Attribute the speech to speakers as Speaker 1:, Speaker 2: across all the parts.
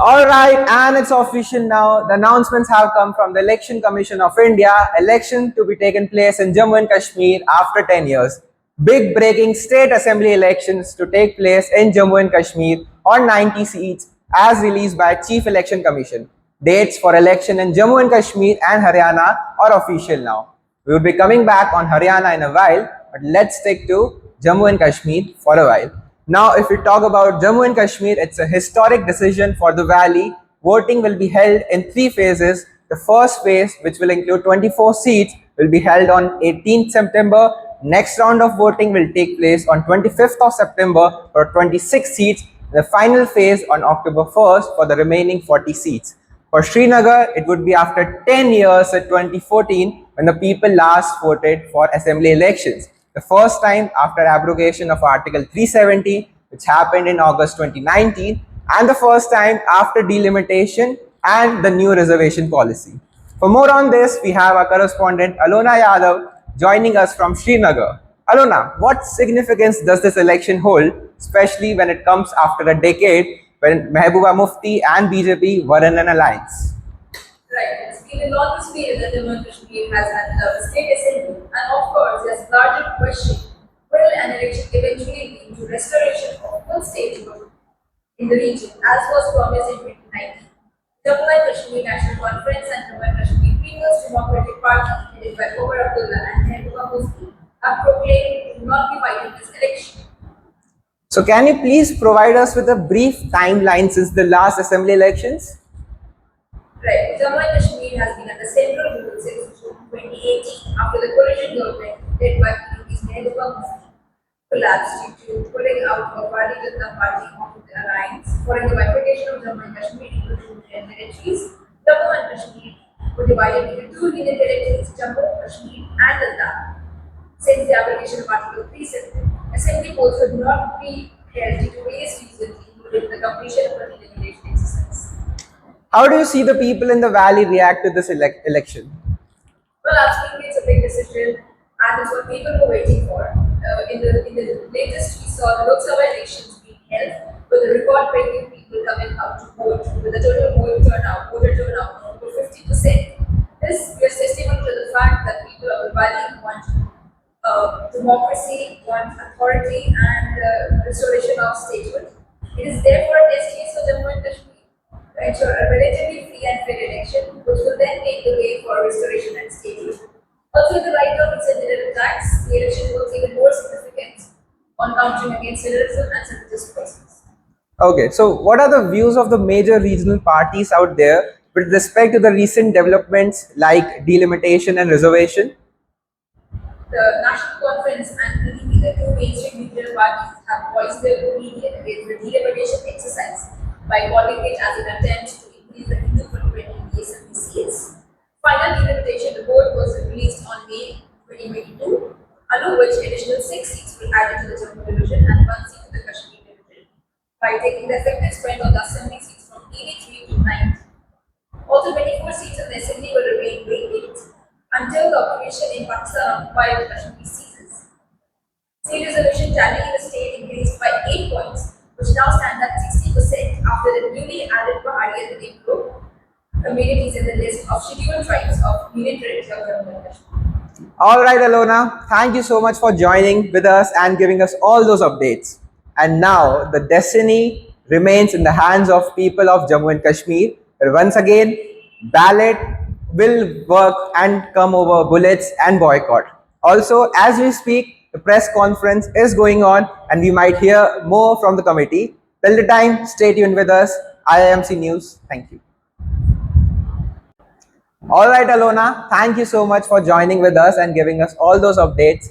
Speaker 1: All right, and it's official now. The announcements have come from the Election Commission of India. Election to be taken place in Jammu and Kashmir after 10 years. Big breaking state assembly elections to take place in Jammu and Kashmir on 90 seats as released by Chief Election Commission. Dates for election in Jammu and Kashmir and Haryana are official now. We will be coming back on Haryana in a while, but let's stick to Jammu and Kashmir for a while. Now, if we talk about Jammu and Kashmir, it's a historic decision for the valley. Voting will be held in three phases. The first phase, which will include 24 seats, will be held on 18th September. Next round of voting will take place on 25th of September for 26 seats. The final phase on October 1st for the remaining 40 seats. For Srinagar, it would be after 10 years at 2014 when the people last voted for assembly elections. The first time after abrogation of Article 370, which happened in August 2019, and the first time after delimitation and the new reservation policy. For more on this, we have our correspondent Alona Yadav joining us from Srinagar. Alona, what significance does this election hold, especially when it comes after a decade when Mehbooba Mufti and BJP were in an alliance?
Speaker 2: Right. It's been a long period that Jammu and Kashmir has had a state assembly, and of course, there's larger question: will an election eventually lead to restoration of full statehood in the region, as was promised in 2019? Jammu and Kashmir National Conference and Jammu and Kashmir People's Democratic Party, headed by Omar Abdullah and Mehbooba Mufti, have proclaimed to not be fighting this election.
Speaker 1: So, can you please provide us with a brief timeline since the last assembly elections?
Speaker 2: Right. Jammu and Kashmir has been under central rule since June 2018 after the coalition government led by PDP's Mehbooba Mufti collapsed due to pulling out of Bharatiya Janata Party of the alliance. Following the bifurcation of Jammu and Kashmir into two union territories, Jammu and Kashmir were divided into two union territories, Jammu, Kashmir and Ladakh. Since the application of Article 370, assembly polls would not be held due to various reasons, including the completion of the delimitation exercise.
Speaker 1: How do you see the people in the valley react to this election?
Speaker 2: Well, absolutely, it's a big decision, and it's what people were waiting for. In the latest, we saw the Lok Sabha elections being held with a record-breaking people coming out to vote, with a total voter turnout of over 50%. This is testimony to the fact that people of the valley want democracy, want authority, and restoration of statehood. It is therefore a test case for Jammu and Kashmir to ensure a relatively free and fair election, which will then pave the way for restoration and statehood. Also, in the light of recent attacks, the election holds even more significance on countering against terrorism and separatist forces.
Speaker 1: Okay, so what are the views of the major regional parties out there with respect to the recent developments like delimitation and reservation?
Speaker 2: The National Conference and PDP, the two mainstream regional parties, have voiced their opinion against the delimitation exercise by calling it as an attempt to increase the Hindu footprint in the assembly seats. Final delimitation report was released on May 2022, under which additional 6 seats were added to the Jammu division and 1 seat to the Kashmir division, by taking the effective strength of the assembly seats from 83 to 90. Also, 24 seats in the assembly will remain vacant until the occupation in Pakistan occupied the Kashmir ceases. Seat reservation tally in the state increased by 8 points, which now stands at 60% after the newly added Pahla group communities in the list of scheduled tribes of Union Territory of Jammu and Kashmir.
Speaker 1: All right, Alona, thank you so much for joining with us and giving us all those updates. And now the destiny remains in the hands of people of Jammu and Kashmir. But once again, ballot will work and come over bullets and boycott. Also, as we speak, the press conference is going on and we might hear more from the committee. Till the time, stay tuned with us. IIMC News. Thank you. All right, Alona, thank you so much for joining with us and giving us all those updates.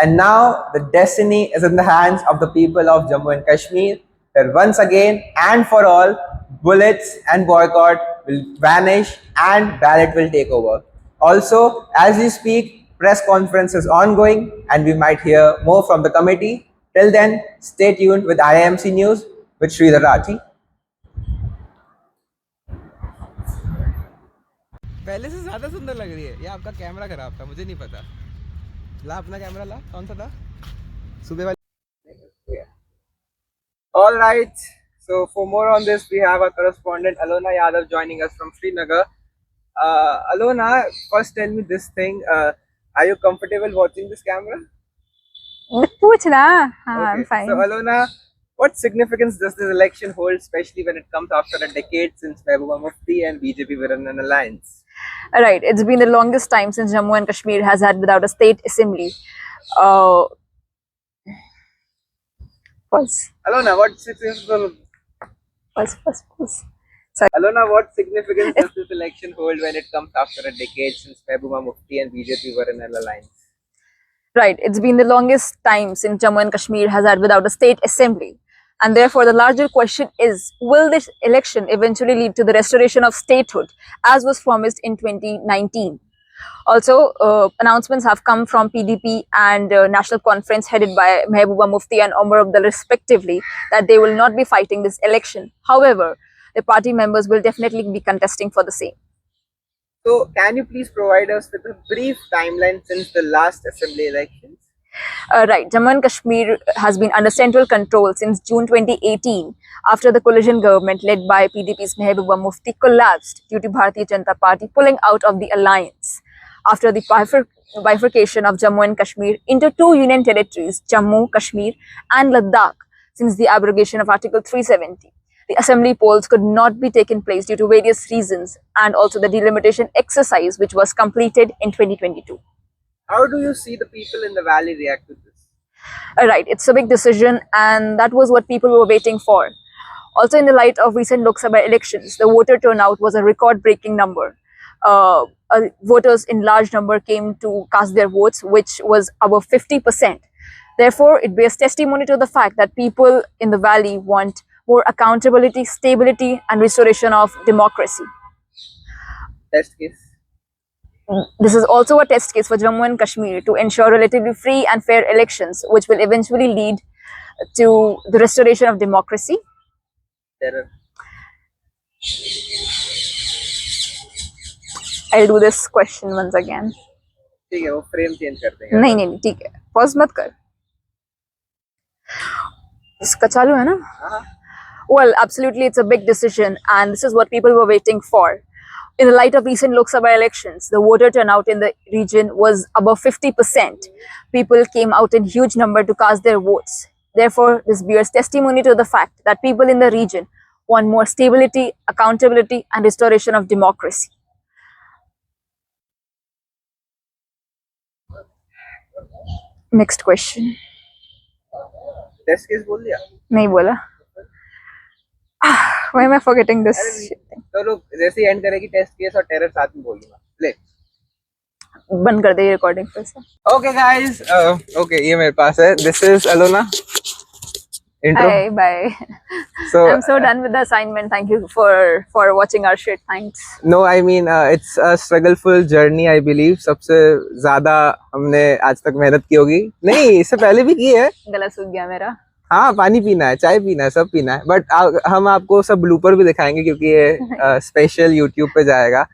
Speaker 1: And now the destiny is in the hands of the people of Jammu and Kashmir, where once again and for all, bullets and boycott will vanish and ballot will take over. Also, as we speak, press conference is ongoing and we might hear more from the committee. Till then, stay tuned with IIMC News with Sridhar Rathi. पहले से ज्यादा सुंदर लग रही है। ये आपका camera खराब था, मुझे नहीं पता। ला अपना कैमरा ला, कौन सा था? सुबह वाली। All right. So for more on this, we have our correspondent Alona Yadav joining us from Srinagar. Alona, first tell me this thing. Are you comfortable watching this camera?
Speaker 3: पूछ ना हाँ I'm
Speaker 1: Okay. So
Speaker 3: fine.
Speaker 1: Alona, what significance does this election hold, especially when it comes after a decade since Mehbooba Mufti and BJP were in an alliance?
Speaker 3: Right, it's been the longest time since Jammu and Kashmir has had without a state assembly. Uh, pause,
Speaker 1: Alona, what significance?
Speaker 3: pause. Sorry.
Speaker 1: Alona, what significance does this election hold when it comes after a decade since Mehbooba Mufti and BJP were in an alliance?
Speaker 3: Right, it's been the longest time since Jammu and Kashmir has had without a state assembly. And therefore, the larger question is, will this election eventually lead to the restoration of statehood as was promised in 2019? Also, announcements have come from PDP and National Conference headed by Mehbooba Mufti and Omar Abdul respectively that they will not be fighting this election. However, the party members will definitely be contesting for the same.
Speaker 1: So, can you please provide us with a brief timeline since the last assembly elections?
Speaker 3: Right, Jammu and Kashmir has been under central control since June 2018 after the coalition government led by PDP's Mehbooba Mufti collapsed due to Bharatiya Janata Party pulling out of the alliance. After the bifurcation of Jammu and Kashmir into two union territories, Jammu, Kashmir and Ladakh, since the abrogation of Article 370. The assembly polls could not be taken place due to various reasons and also the delimitation exercise which was completed in 2022.
Speaker 1: How do you see the people in the valley react to this?
Speaker 3: Right, it's a big decision and that was what people were waiting for. Also, in the light of recent Lok Sabha elections, the voter turnout was a record-breaking number. Voters in large number came to cast their votes, which was above 50%. Therefore, it bears testimony to the fact that people in the valley want more accountability, stability, and restoration of democracy.
Speaker 1: Test case.
Speaker 3: This is also a test case for Jammu and Kashmir to ensure relatively free and fair elections, which will eventually lead to the restoration of democracy.
Speaker 1: Terror.
Speaker 3: I'll do this question once again.
Speaker 1: ठीक है वो frame change कर देंगे
Speaker 3: नहीं ठीक है pause मत कर इसका चालू है ना Well, absolutely, it's a big decision, and this is what people were waiting for. In the light of recent Lok Sabha elections, the voter turnout in the region was above 50%. People came out in huge number to cast their votes. Therefore, this bears testimony to the fact that people in the region want more stability, accountability, and restoration of democracy. Next question.
Speaker 1: Test case बोल दिया
Speaker 3: नहीं बोला. Why am I forgetting this?
Speaker 1: तो लोग जैसे and करेगी test case और terror साथ में बोल दूंगा ले
Speaker 3: बंद कर दे ये रिकॉर्डिंग फिर से.
Speaker 1: Okay guys, okay ये मेरे पास है. This is Alona. Intro.
Speaker 3: Hi, bye.
Speaker 1: So
Speaker 3: I'm so done with the assignment. Thank you for watching our shit. Thanks.
Speaker 1: no, I mean it's a struggleful journey. I believe सबसे ज़्यादा हमने आज तक मेहनत की होगी. नहीं इससे पहले भी की है.
Speaker 3: गला सूख गया मेरा.
Speaker 1: हाँ पानी पीना है चाय पीना है सब पीना है बट हम आपको सब ब्लूपर भी दिखाएंगे क्योंकि ये स्पेशल यूट्यूब पे जाएगा.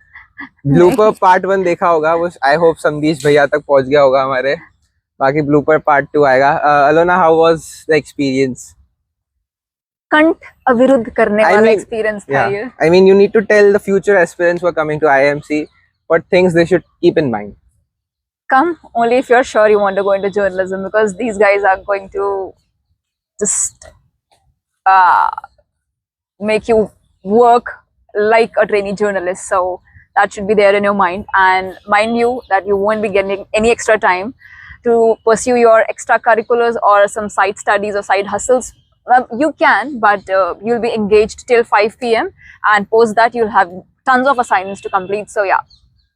Speaker 1: ब्लूपर पार्ट 1 देखा होगा वो आई होप संदीश भैया तक पहुंच गया होगा हमारे. बाकी ब्लूपर पार्ट 2 आएगा. Alona how was the experience?
Speaker 3: कंठ अविरुद्ध करने वाला एक्सपीरियंस था ये.
Speaker 1: I mean you need to tell the future aspirants who are coming to IIMC what things they should keep in mind.
Speaker 3: Come only if you're sure you want to go into journalism, because these guys are going to just make you work like a trainee journalist. So that should be there in your mind, and mind you that you won't be getting any extra time to pursue your extracurriculars or some side studies or side hustles. You can, but you'll be engaged till 5 p.m. and post that you'll have tons of assignments to complete. So yeah.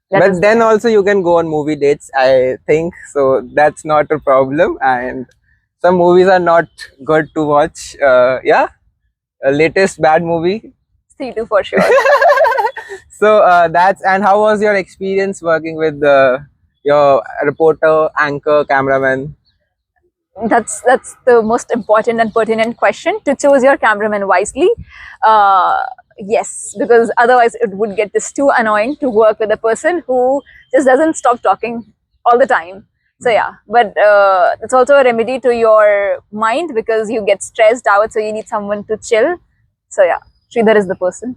Speaker 1: But then also you can go on movie dates, I think. So that's not a problem. And some movies are not good to watch. Yeah, latest bad movie.
Speaker 3: C2 for sure.
Speaker 1: So that's, and how was your experience working with your reporter, anchor, cameraman?
Speaker 3: That's the most important and pertinent question, to choose your cameraman wisely. Yes, because otherwise it would get just too annoying to work with a person who just doesn't stop talking all the time. So yeah, but it's also a remedy to your mind because you get stressed out, so you need someone to chill So yeah, Sridhar is the person.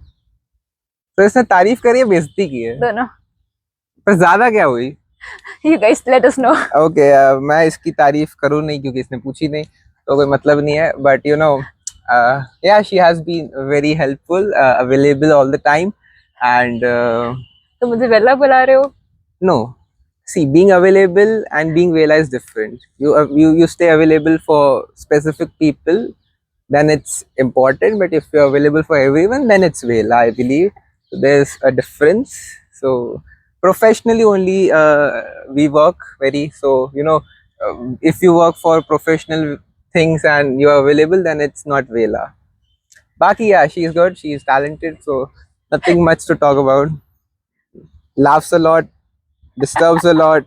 Speaker 1: तो इसने तारीफ करी है, बेइज्जती की है,
Speaker 3: Don't know.
Speaker 1: पर ज्यादा क्या हुई?
Speaker 3: You guys let us know.
Speaker 1: Okay मैं इसकी तारीफ करूँ नहीं क्योंकि इसने पूछी नहीं, तो कोई मतलब नहीं है, but you know yeah, she has been very helpful, available all the time, and
Speaker 3: तो मुझे वेला बुला रहे हो?
Speaker 1: no, see, being available and being Vela is different. You stay available for specific people, then it's important, but if you're available for everyone, then it's Vela, I believe. So there's a difference. So professionally only we work very, so you know, if you work for professional things and you're available, then it's not Vela. Baki, yeah, she's good, she's talented, so nothing much to talk about. Laughs a lot, disturbs a lot.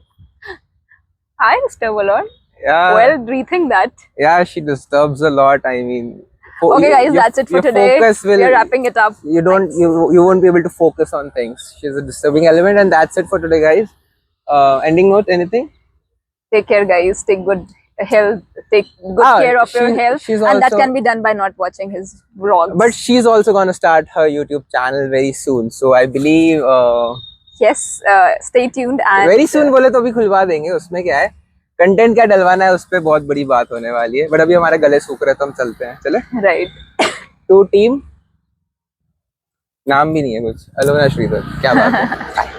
Speaker 3: I disturb a lot.
Speaker 1: Yeah.
Speaker 3: Well, rethink that.
Speaker 1: Yeah, she disturbs a lot. I mean,
Speaker 3: Okay, guys, that's it for
Speaker 1: your
Speaker 3: today.
Speaker 1: focus will,
Speaker 3: We're wrapping it up.
Speaker 1: You don't, you won't be able to focus on things. She's a disturbing element, and that's it for today, guys. Ending note, anything?
Speaker 3: Take care, guys. Take good health. Take good care of your health,
Speaker 1: she's
Speaker 3: and that
Speaker 1: also-
Speaker 3: can be done by not watching his vlogs.
Speaker 1: But she's also gonna start her YouTube channel very soon. So I believe
Speaker 3: yes, stay tuned and
Speaker 1: very soon बोले तो अभी खुलवा देंगे. उसमें क्या है, content क्या डलवाना है, उस पर बहुत बड़ी बात होने वाली है. बट अभी हमारे गले सूख रहे, तो हम चलते हैं. चले?
Speaker 3: right.
Speaker 1: टू टीम, नाम भी नहीं है कुछ. अलोना श्रीधर, क्या बात है.